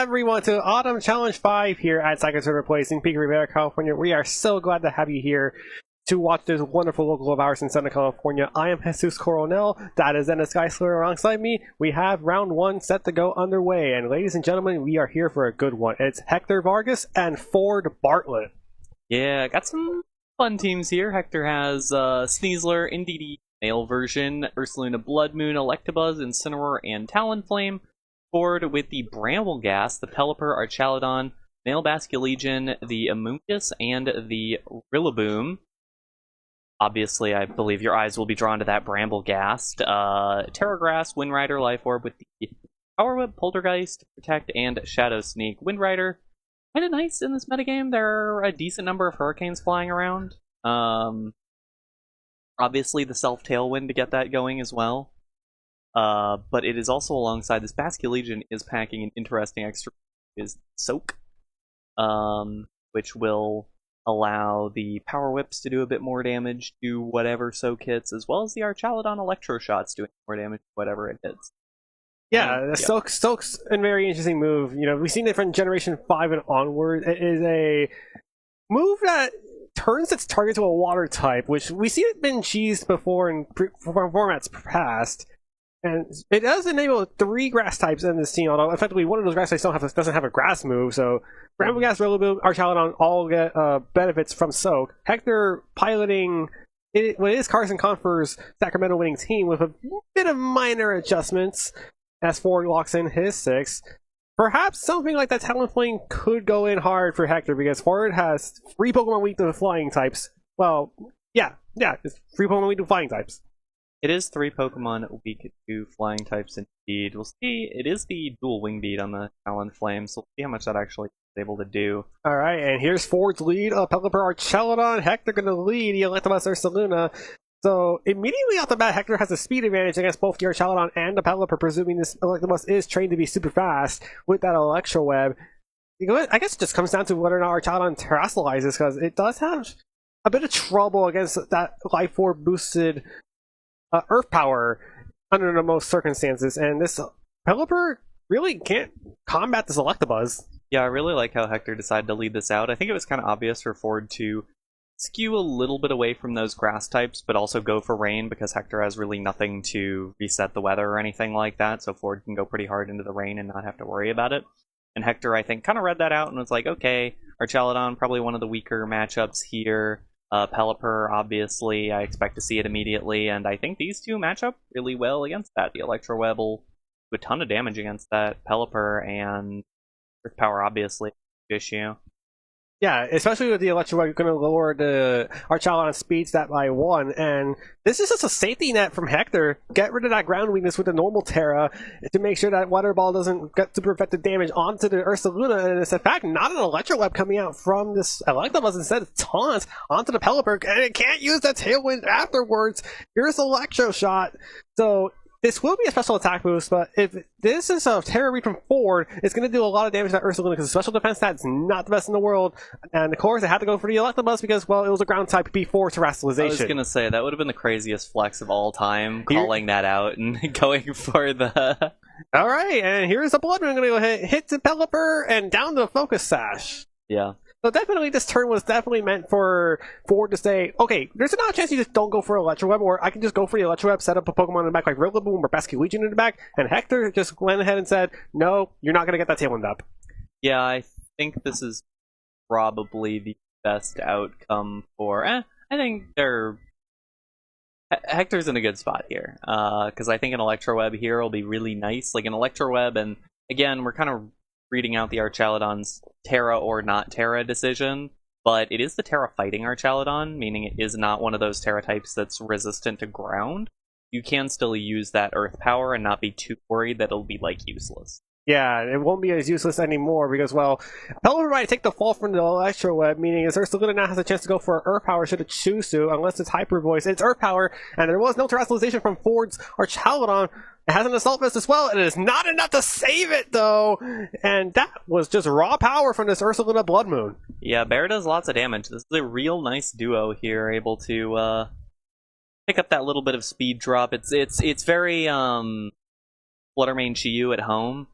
everyone to Autumn Challenge 5 here at Second Server Place in Pico Rivera, California. We are so glad to have you here to watch this wonderful local of ours in Southern California. I am Jesus Coronel. That is Ennis Geisler alongside me. We have round 1 set to go underway. And ladies and gentlemen, we are here for a good one. It's Hector Vargas and Ford Bartlett. Yeah, got some fun teams here. Hector has Sneasler, NDD male version, Ursaluna Blood Moon, Electabuzz, Incineroar, and Talonflame. Ford with the Brambleghast, the Pelipper, Archaludon, male Basculegion, the Amoonguss, and the Rillaboom. Obviously, I believe your eyes will be drawn to that Brambleghast. Terragrass, Windrider, Life Orb with the Power Whip, Poltergeist, Protect, and Shadow Sneak. Windrider, kind of nice in this metagame. There are a decent number of Hurricanes flying around. Obviously, the Self Tailwind to get that going as well. But it is also alongside this Basculegion is packing an interesting extra is Soak, which will allow the Power Whips to do a bit more damage to whatever Soak hits, as well as the Archaludon Electro Shots doing more damage to whatever it hits. Yeah, Soak's a very interesting move. You know, we've seen it from Generation 5 and onward. It is a move that turns its target to a water type, which we've seen it been cheesed before in formats past. And it does enable 3 grass types in this team, although effectively one of those grass types doesn't have a grass move, so Brambleghast, Rillaboom, Archaludon all get benefits from Soak. Hector piloting what is Carson Confer's Sacramento winning team with a bit of minor adjustments as Ford locks in his 6. Perhaps something like that Talonflame could go in hard for Hector because Ford has 3 Pokemon weak to flying types. Well, yeah, it's 3 Pokemon weak to flying types. It is 3 Pokemon weak to flying types indeed. We'll see. It is the dual wing beat on the Talonflame, so we'll see how much that actually is able to do. Alright, and here's Ford's lead. Pelipper, Archaludon. Hector going to lead the Electabuzz Ursaluna. So immediately off the bat, Hector has a speed advantage against both the Archaludon and the Pelipper, presuming this Electabuzz is trained to be super fast with that Electro Web. I guess it just comes down to whether or not Archaludon terrestrializes, because it does have a bit of trouble against that Life Orb boosted Earth Power under the most circumstances, and this Pelipper really can't combat this Electabuzz. Yeah, I really like how Hector decided to lead this out. I think it was kind of obvious for Ford to skew a little bit away from those grass types, but also go for rain, because Hector has really nothing to reset the weather or anything like that, so Ford can go pretty hard into the rain and not have to worry about it. And Hector, I think, kind of read that out and was like, okay, Archaludon, probably one of the weaker matchups here. Pelipper, obviously, I expect to see it immediately, and I think these two match up really well against that. The Electro Web will do a ton of damage against that Pelipper, and Earth Power, obviously, issue. Yeah, especially with the Electro Web, you're going to lower the Archaludon speed stat by 1, and this is just a safety net from Hector. Get rid of that ground weakness with the normal Terra to make sure that Water Ball doesn't get super effective damage onto the Ursaluna, and it's in fact not an Electro Web coming out from this Electabuzz, instead it's Taunt onto the Pelipper, and it can't use that Tailwind afterwards. Here's Electro Shot. So this will be a special attack boost, but if this is a Terra Read from Ford, it's going to do a lot of damage to that Ursaluna because the special defense stat's not the best in the world. And of course, it had to go for the Electabuzz because, well, it was a ground type before terrestrialization. I was going to say, that would have been the craziest flex of all time, calling that out and going for the... Alright, and here's a Blood Moon going to go hit the Pelipper and down to the Focus Sash. Yeah. So definitely this turn was definitely meant for Ford to say, okay, there's not a chance you just don't go for Electro Web, or I can just go for the Electro Web, set up a Pokemon in the back like Rillaboom or Basculegion in the back, and Hector just went ahead and said, no, you're not going to get that Tailwind up. Yeah, I think this is probably the best outcome for... I think Hector's in a good spot here, because I think an Electro Web here will be really nice, like an Electro Web, and again, we're kind of reading out the Archaludon's Terra or not Terra decision, but it is the Terra fighting Archaludon, meaning it is not one of those Terra types that's resistant to ground. You can still use that Earth Power and not be too worried that it'll be, like, useless. Yeah, it won't be as useless anymore because, well, Pelipper might take the fall from the Electro Web, meaning is Ursaluna now has a chance to go for Earth Power should it choose to, unless it's Hyper Voice. It's Earth Power, and there was no terrestrialization from Ford's Archaludon. It has an Assault Vest as well, and it is not enough to save it, though! And that was just raw power from this Ursaluna Blood Moon. Yeah, Bear does lots of damage. This is a real nice duo here, able to pick up that little bit of speed drop. It's very Fluttermane Chiyu at home.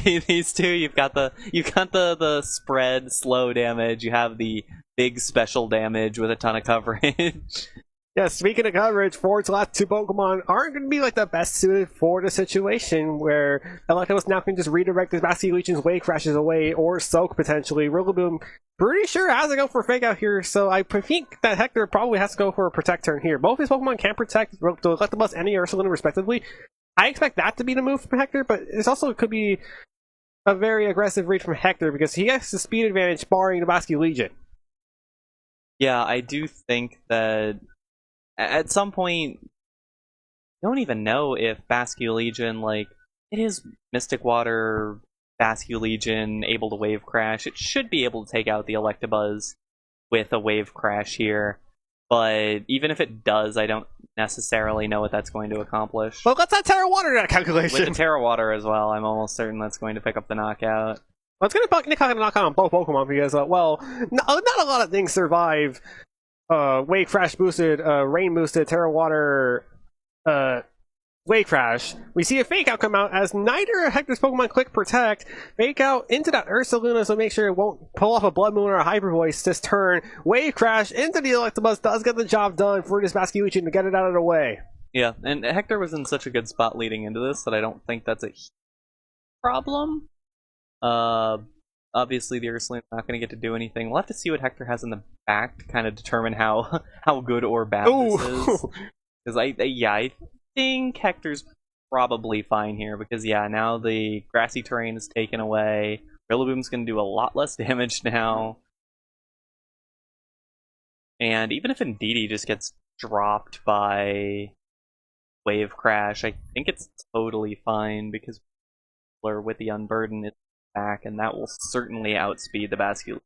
These two, you've got the spread slow damage. You have the big special damage with a ton of coverage. Yeah, speaking of coverage, Ford's last two Pokemon aren't going to be like the best suited for the situation where Electabuzz now can just redirect his Basculegion's Wave Crashes away or Soak potentially. Rillaboom pretty sure has to go for Fake Out here, so I think that Hector probably has to go for a Protect turn here. Both his Pokemon can protect the Electabuzz and the Ursaluna respectively. I expect that to be the move from Hector, but it also could be a very aggressive read from Hector because he has the speed advantage barring the Basculegion. Yeah, I do think that at some point, I don't even know if Basculegion, like, it is Mystic Water, Basculegion, able to Wave Crash. It should be able to take out the Electabuzz with a Wave Crash here. But even if it does, I don't necessarily know what that's going to accomplish. Well, let's not Terra Water that calculation. With the Terra Water as well, I'm almost certain that's going to pick up the knockout. Well, it's going to knock out on both Pokemon because, well, not a lot of things survive Wave Crash boosted, Rain boosted, Terra Water, Wave Crash. We see a Fake Out come out as neither of Hector's Pokemon click Protect. Fake Out into that Ursaluna, so make sure it won't pull off a Blood Moon or a Hyper Voice this turn. Wave Crash into the Electabuzz does get the job done for this Basculegion to get it out of the way. Yeah, and Hector was in such a good spot leading into this that I don't think that's a problem. Obviously, the Ursaluna's not going to get to do anything. We'll have to see what Hector has in the back to kind of determine how good or bad this is. Because I think Hector's probably fine here. Because now the grassy terrain is taken away. Rillaboom's going to do a lot less damage now. And even if Indeedee just gets dropped by Wave Crash, I think it's totally fine because with the Unburden is back, and that will certainly outspeed the Basculegion.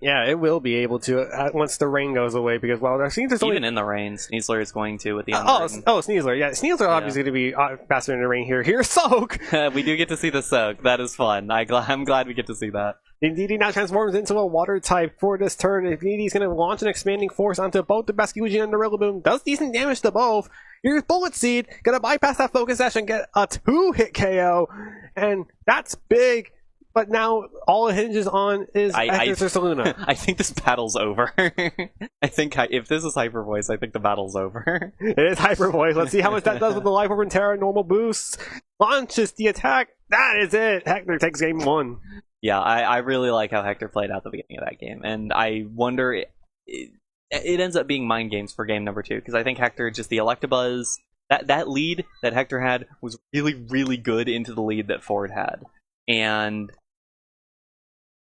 Yeah, it will be able to once the rain goes away because, well, there seems to even in the rain, Sneasler is going to with the Unburden. Sneasler. Yeah, Sneasler obviously going to be faster in the rain here. Here's Soak! We do get to see the Soak. That is fun. I'm glad we get to see that. Indeedee now transforms into a water type for this turn. Indeedee's going to launch an Expanding Force onto both the Basculegion and the Rillaboom. Does decent damage to both. Here's Bullet Seed. Going to bypass that Focus Sash and get a 2-hit KO. And that's big. But now all it hinges on is Hector's Ursaluna. I think this battle's over. I think if this is Hyper Voice, I think the battle's over. It is Hyper Voice. Let's see how much that does with the Life Orb and Terra normal boosts. Launches the attack. That is it. Hector takes game 1. Yeah, I really like how Hector played out the beginning of that game. And I wonder... It ends up being mind games for game number 2. Because I think Hector, just the Electabuzz... That lead that Hector had was really, really good into the lead that Ford had. And...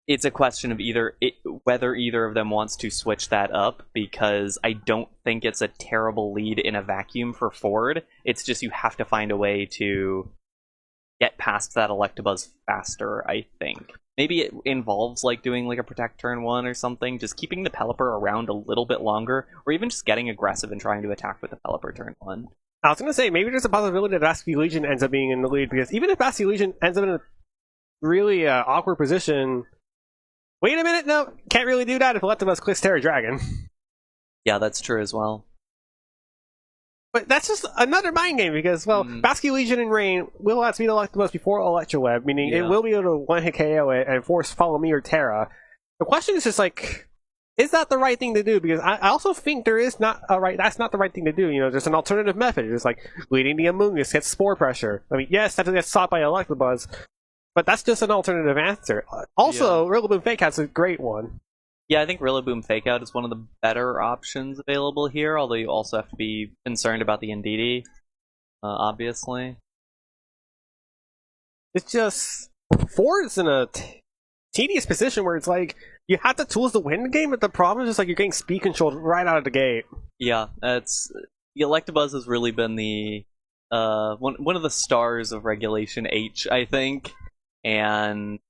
it's a question of whether either of them wants to switch that up, because I don't think it's a terrible lead in a vacuum for Ford. It's just you have to find a way to get past that Electabuzz faster, I think. Maybe it involves like doing like a Protect turn 1 or something, just keeping the Pelipper around a little bit longer, or even just getting aggressive and trying to attack with the Pelipper turn 1. I was going to say, maybe there's a possibility that Basculegion ends up being in the lead, because even if Basculegion ends up in a really awkward position... Wait a minute, no, can't really do that if Electabuzz clicks Terra Dragon. Yeah, that's true as well. But that's just another mind game because, well, Basculegion and Rain will outspeed Electabuzz before Electroweb, meaning it will be able to one-hit KO it and force Follow Me or Terra. The question is just like, is that the right thing to do? Because I also think that's not the right thing to do. You know, there's an alternative method. It's like leading the Amoonguss gets Spore Pressure. I mean, yes, that gets stopped by Electabuzz. But that's just an alternative answer. Also, Rillaboom Fake Out's a great one. Yeah, I think Rillaboom Fake Out is one of the better options available here, although you also have to be concerned about the Indeedee, obviously. It's just... Ford's in a tedious position where it's like, you have the tools to win the game, but the problem is just like you're getting speed controlled right out of the gate. Yeah, the Electabuzz has really been the one of the stars of Regulation H, I think. And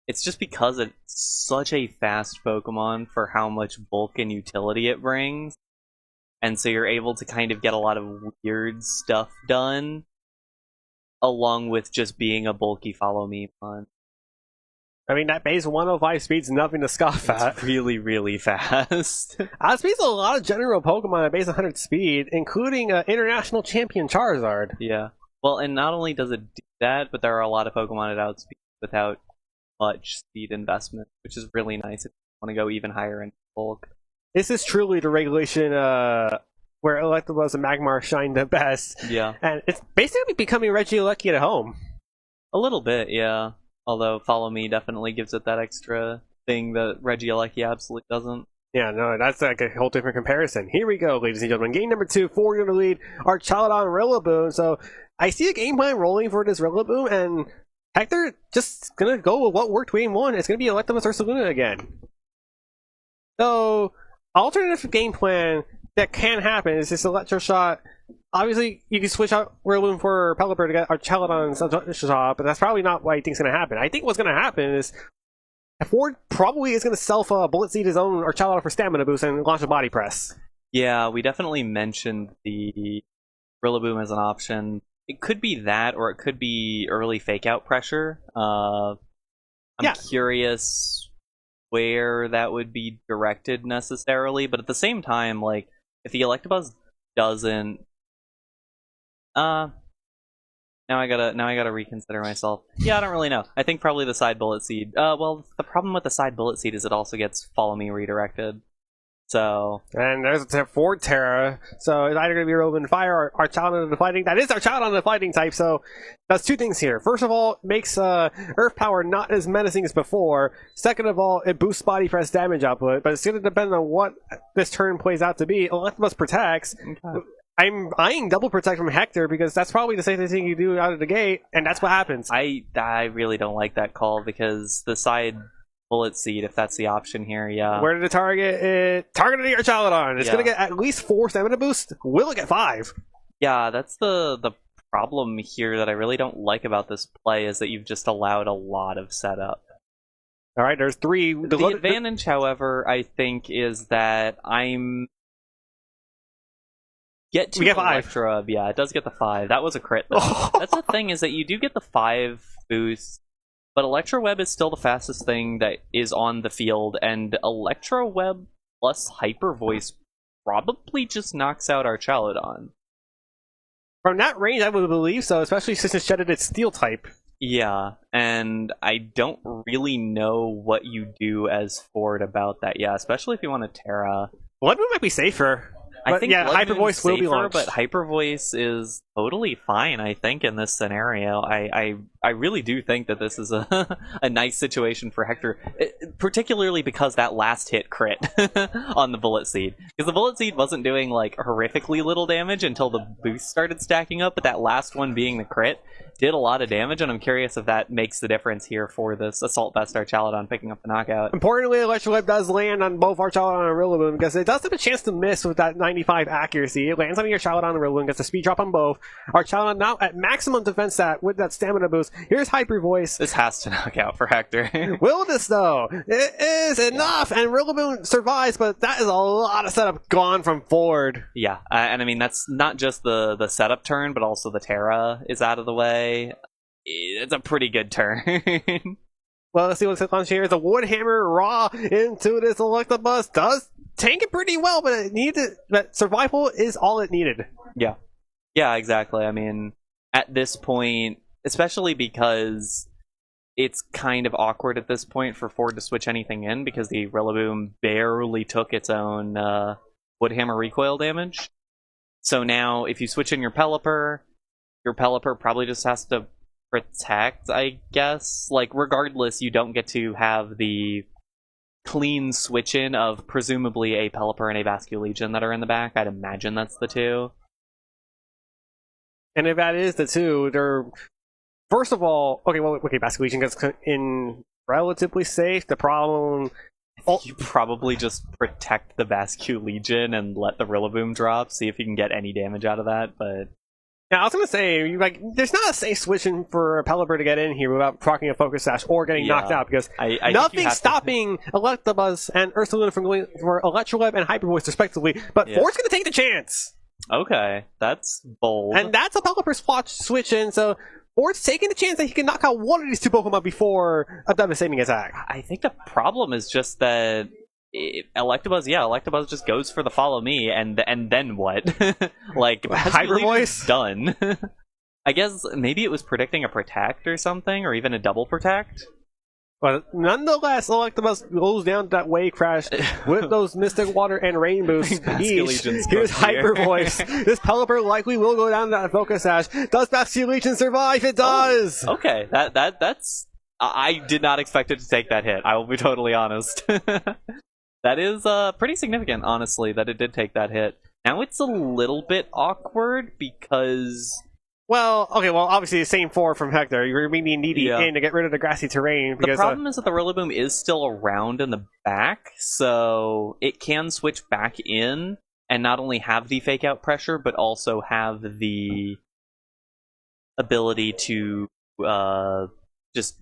it's just because it's such a fast Pokemon for how much bulk and utility it brings. And so you're able to kind of get a lot of weird stuff done, along with just being a bulky Follow Me mon. I mean, that base 105 speed's nothing to scoff at. It's really, really fast. Outspeeds a lot of general Pokemon at base 100 speed, including International Champion Charizard. Yeah. Well, and not only does it do that, but there are a lot of Pokemon at outspeed without much speed investment, which is really nice if you want to go even higher in bulk. This is truly the regulation where Electabuzz and Magmar shine the best. Yeah. And it's basically becoming Regieleki at home. A little bit, yeah. Although Follow Me definitely gives it that extra thing that Regieleki absolutely doesn't. Yeah, no, that's like a whole different comparison. Here we go, ladies and gentlemen. Game number 2, 4 going to lead our Chaladon Rillaboom. So I see a game plan rolling for this Rillaboom, and Hector just going to go with what worked game 1. It's going to be Electabuzz Ursaluna again. So, alternative game plan that can happen is this Electro Shot. Obviously, you can switch out Rillaboom for Pelipper to get our Chaladon Shot, but that's probably not what I think is going to happen. I think what's going to happen is Ford probably is going to Bullet Seed his own or Chaladon for Stamina Boost and launch a Body Press. Yeah, we definitely mentioned the Rillaboom as an option. It could be that, or it could be early Fake Out pressure. I'm curious where that would be directed necessarily, but at the same time, like, if the Electabuzz doesn't... Now I gotta reconsider myself. Yeah, I don't really know. I think probably the side Bullet Seed. Well, the problem with the side Bullet Seed is it also gets Follow Me redirected. So... And there's a Ford Terra. So it's either going to be Rillaboom Fire or Chaladon the Fighting. That is our Chaladon the Fighting type, so that's two things here. First of all, it makes Earth Power not as menacing as before. Second of all, it boosts Body Press damage output, but it's going to depend on what this turn plays out to be. Electabuzz protects. Okay. I'm eyeing double protect from Hector because that's probably the safest thing you do out of the gate, and that's what happens. I really don't like that call because the side Bullet Seed, if that's the option here, yeah. Where did it target? Targeted your Chaladon. It's going to get at least 4 stamina boost. Will it get 5? Yeah, that's the problem here that I really don't like about this play is that you've just allowed a lot of setup. All right, there's 3. The advantage, however, I think, is that we get 5. Electro, yeah, it does get the 5. That was a crit, though. That's the thing, is that you do get the 5 boost, but Electro Web is still the fastest thing that is on the field, and Electro Web plus Hyper Voice probably just knocks out our Chaladon. From that range, I would believe so, especially since it shedded its Steel type. Yeah, and I don't really know what you do as Ford about that, yeah, especially if you want to Terra. Bloodmoon might be safer. I think yeah, Hyper Voice will be launched. But Hyper Voice is totally fine, I think, in this scenario. I really do think that this is a nice situation for Hector, particularly because that last hit crit on the Bullet Seed. Because the Bullet Seed wasn't doing, like, horrifically little damage until the boost started stacking up, but that last one being the crit did a lot of damage, and I'm curious if that makes the difference here for this Assault Vest Chaladon picking up the knockout. Importantly, Electro Web does land on both our Chaladon and Rillaboom, because it does have a chance to miss with that 95 accuracy. It lands on your Chaladon and Rillaboom, gets a speed drop on both. Our Chaladon now at maximum defense stat with that stamina boost. Here's Hyper Voice. This has to knock out for Hector. Will this, though? It is enough, and Rillaboom survives, but that is a lot of setup gone from Ford. Yeah, and I mean, that's not just the setup turn, but also the Terra is out of the way. It's a pretty good turn. Well, let's see what's launched here. The Woodhammer Raw into this Electabuzz does tank it pretty well, but but survival is all it needed. Yeah. Yeah, exactly. I mean, at this point, especially because it's kind of awkward at this point for Ford to switch anything in because the Rillaboom barely took its own Woodhammer recoil damage. So now, if you switch in your Pelipper probably just has to protect, I guess. Like, regardless, you don't get to have the clean switch-in of presumably a Pelipper and a Basculegion that are in the back. I'd imagine that's the two. And if that is the two, they're... First of all, okay, Basculegion gets in relatively safe. The problem... You probably just protect the Basculegion and let the Rillaboom drop, see if you can get any damage out of that, but... Now, I was going to say, there's not a safe switching for a Pelipper to get in here without proccing a Focus Sash or getting knocked out, because nothing's stopping Electabuzz and Ursaluna from going for Electro Web and Hyper Voice, respectively, but Ford's going to take the chance. Okay, that's bold. And that's a Pelipper switch in, so Ford's taking the chance that he can knock out one of these two Pokemon before a devastating attack. I think the problem is just that Electabuzz just goes for the Follow Me, and then what? Like, Hyper Voice done. I guess maybe it was predicting a protect or something, or even a double protect. But nonetheless, Electabuzz goes down to that wave crash with those Mystic Water and Rain boosts. Here's Hyper Voice. This Pelipper likely will go down to that Focus Sash. Does Basculegion survive? It does! Oh, okay, that's... I did not expect it to take that hit, I will be totally honest. That is pretty significant, honestly, that it did take that hit. Now it's a little bit awkward because... Well, obviously the same 4 from Hector. You're meaning needy in to get rid of the grassy terrain. Because, the problem is that the Rillaboom is still around in the back, so it can switch back in and not only have the fake out pressure, but also have the ability to just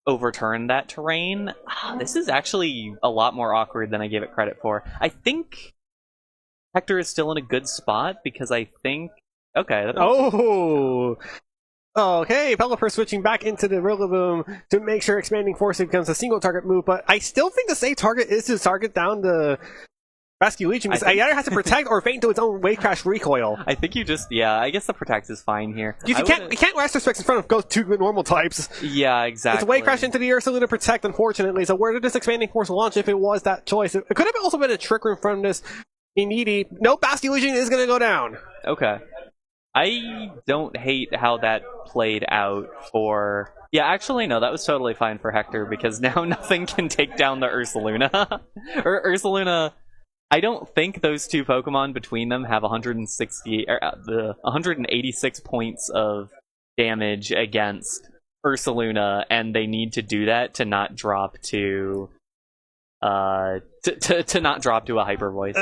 overturn that terrain. This is actually a lot more awkward than I gave it credit for. I think Hector is still in a good spot because I think... Okay. Okay, Pelipper switching back into the Rillaboom to make sure Expanding Force becomes a single target move, but I still think the safe target is to target down the Basculegion, because I either have to protect or feint to its own Wave Crash recoil. I think you just, I guess the protect is fine here. You can't Master Specs in front of those 2 normal types. Yeah, exactly. It's Wave Crash into the Ursaluna to protect, unfortunately, so where did this Expanding Force launch if it was that choice? It could have also been a Trick Room from this Indeedee. No, Basculegion is going to go down. Okay. I don't hate how that played out for... Yeah, actually, no, that was totally fine for Hector, because now nothing can take down the Ursaluna. Ursaluna, I don't think those 2 Pokemon between them have 186 points of damage against Ursaluna, and they need to do that to not drop to... to not drop to a Hyper Voice.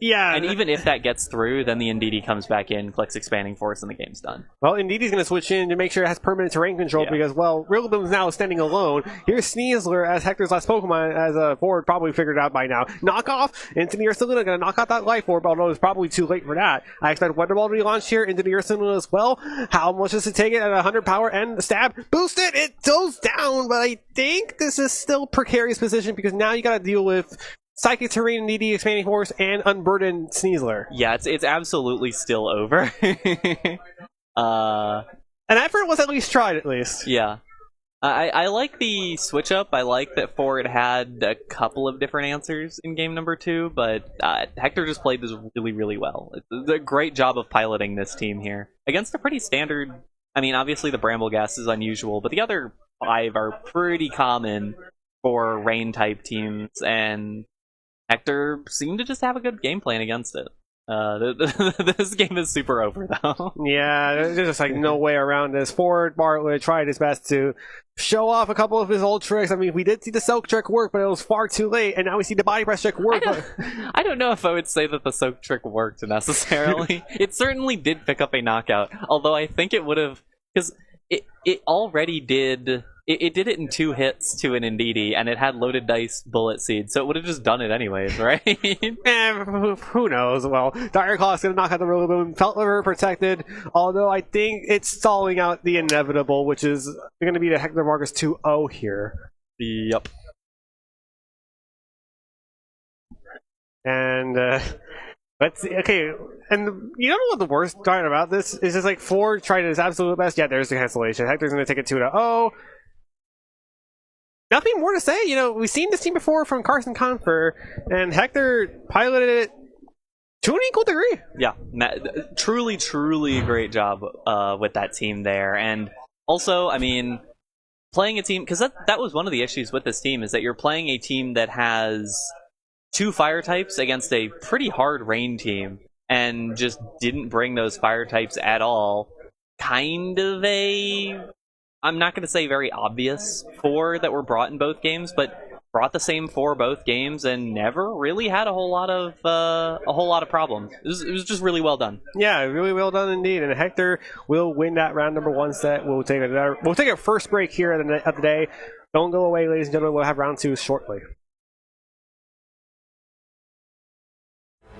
Yeah. And even if that gets through, then the Indeedee comes back in, clicks Expanding Force, and the game's done. Well, Indeedee's going to switch in to make sure it has permanent terrain control because, well, Rillaboom's now standing alone. Here's Sneasler as Hector's last Pokemon, as Ford probably figured out by now. Knockoff into the Ursaluna, going to knock out that Life Orb, although it's probably too late for that. I expect Weather Ball to be launched here into the Ursaluna as well. How much does it take it at 100 power and the stab? Boost it! It goes down, but I think this is still precarious position because now you got to deal with Psychic Terrain, Needy, Expanding Force, and Unburdened Sneasler. Yeah, it's absolutely still over. An effort was at least tried, at least. Yeah. I like the switch up. I like that Ford had a couple of different answers in game number 2, but Hector just played this really, really well. It's a great job of piloting this team here. Against a pretty standard... I mean, obviously the Brambleghast is unusual, but the other 5 are pretty common for Rain-type teams, and Hector seemed to just have a good game plan against it. This game is super over, though. Yeah, there's just like no way around this. Ford Bartlett tried his best to show off a couple of his old tricks. I mean, we did see the Soak Trick work, but it was far too late, and now we see the Body Press Trick work. I don't know if I would say that the Soak Trick worked necessarily. It certainly did pick up a knockout, although I think it would have... Because it already did... It did it in 2 hits to an Indeedee, and it had Loaded Dice Bullet Seed, so it would have just done it anyways, right? Who knows? Well, Dire Claw is going to knock out the Rillaboom. Pelipper protected, although I think it's stalling out the inevitable, which is going to be the Hector Vargas 2-0 here. Yep. And, let's see. Okay, and you know what the worst part about this is? Just like Ford tried his absolute best. Yeah, there's the cancellation. Hector's going to take it 2-0. Nothing more to say. You know, we've seen this team before from Carson Confer, and Hector piloted it to an equal degree. Yeah, truly, truly a great job with that team there. And also, I mean, playing a team... Because that was one of the issues with this team, is that you're playing a team that has 2 fire types against a pretty hard rain team, and just didn't bring those fire types at all. Kind of a... I'm not going to say very obvious 4 that were brought in both games, but brought the same 4 both games and never really had a whole lot of problems. It was just really well done. Yeah, really well done indeed. And Hector will win that round number 1 set. We'll take a first break here at the day. Don't go away, ladies and gentlemen. We'll have round 2 shortly.